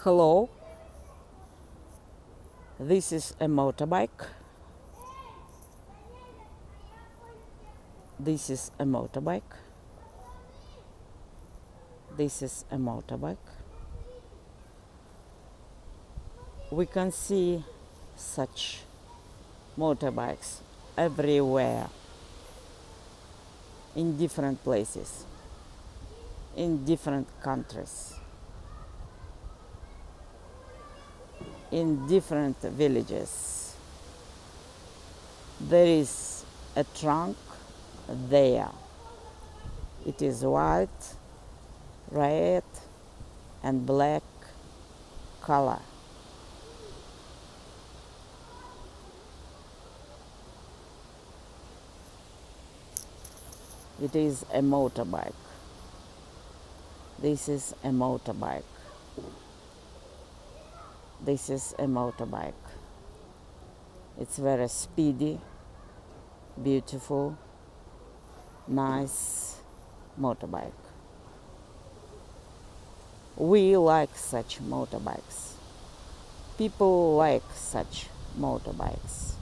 Hello, this is a motorbike. This is a motorbike. This is a motorbike. We can see such motorbikes everywhere, in different places, in different countries, in different villages. There is a trunk there. It is white, red, and black color. It is a motorbike. This is a motorbike. This is a motorbike. It's very speedy, beautiful, nice motorbike. We like such motorbikes. People like such motorbikes.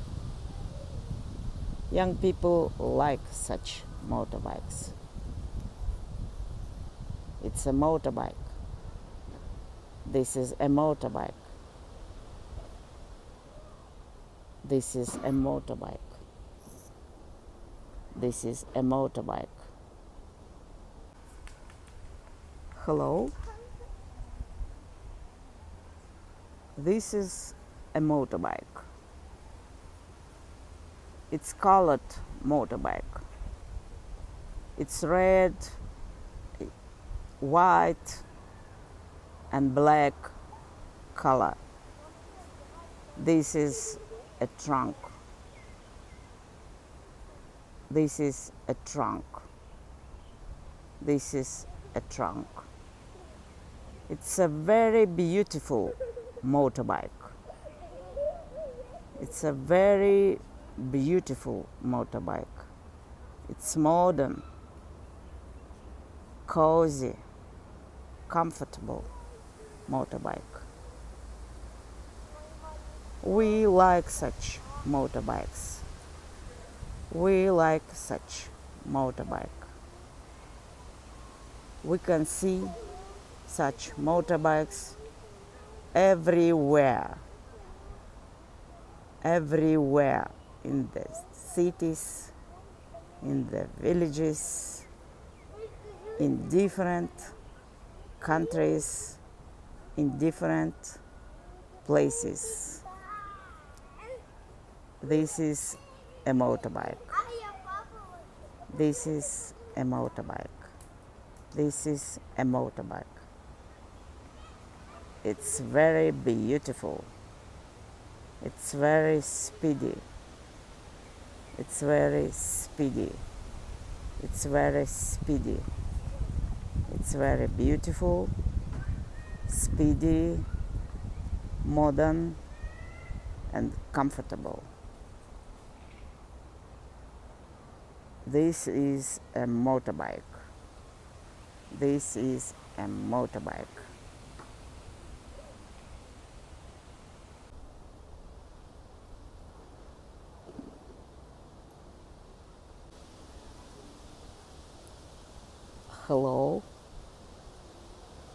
Young people like such motorbikes. It's a motorbike. This is a motorbike. This is a motorbike. This is a motorbike. Hello? This is a motorbike. It's colored motorbike. It's red, white, and black color. This is a trunk. This is a trunk. This is a trunk. It's a very beautiful motorbike. It's a very beautiful motorbike. It's modern, cozy, comfortable motorbike. We like such motorbikes. We like such motorbike. We can see such motorbikes everywhere. Everywhere, in the cities, in the villages, in different countries, in different places. This is a motorbike. This is a motorbike. This is a motorbike. It's very beautiful. It's very speedy. It's very speedy. It's very speedy. It's very beautiful, speedy, modern, and comfortable. This is a motorbike. This is a motorbike. Hello,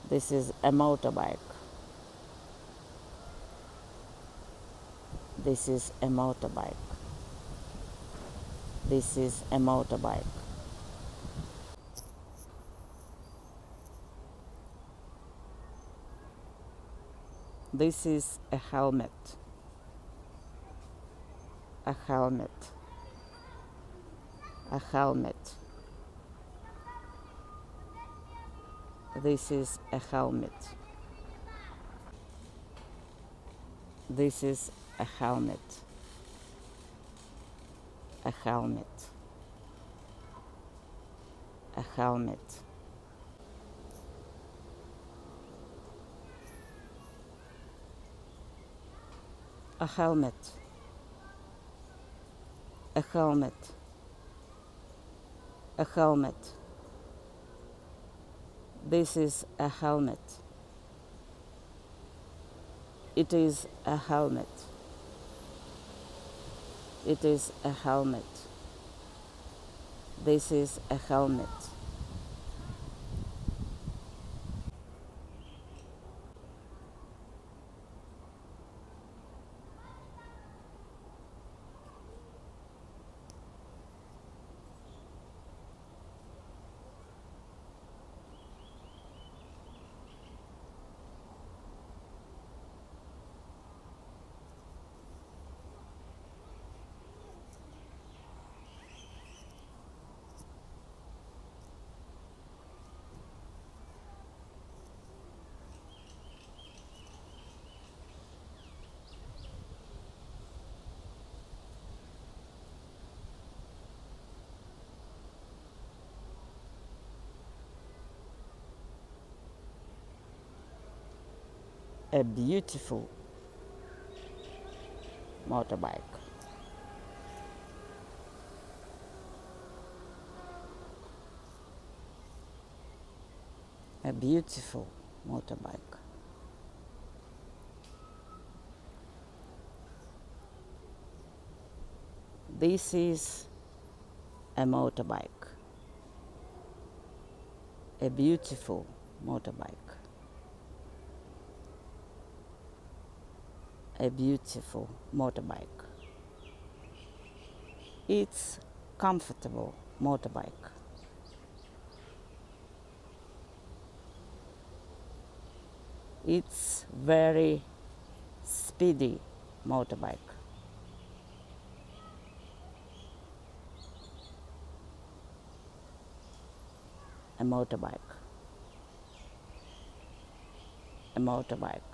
this is a motorbike. This is a motorbike. This is a motorbike. This is a helmet. A helmet. A helmet. This is a helmet. This is a helmet. A helmet. A helmet. A helmet. A helmet. A helmet. This is a helmet. It is a helmet. It is a helmet. This is a helmet. A beautiful motorbike. A beautiful motorbike. This is a motorbike. A beautiful motorbike. A beautiful motorbike. It's comfortable motorbike. It's very speedy motorbike. A motorbike. A motorbike.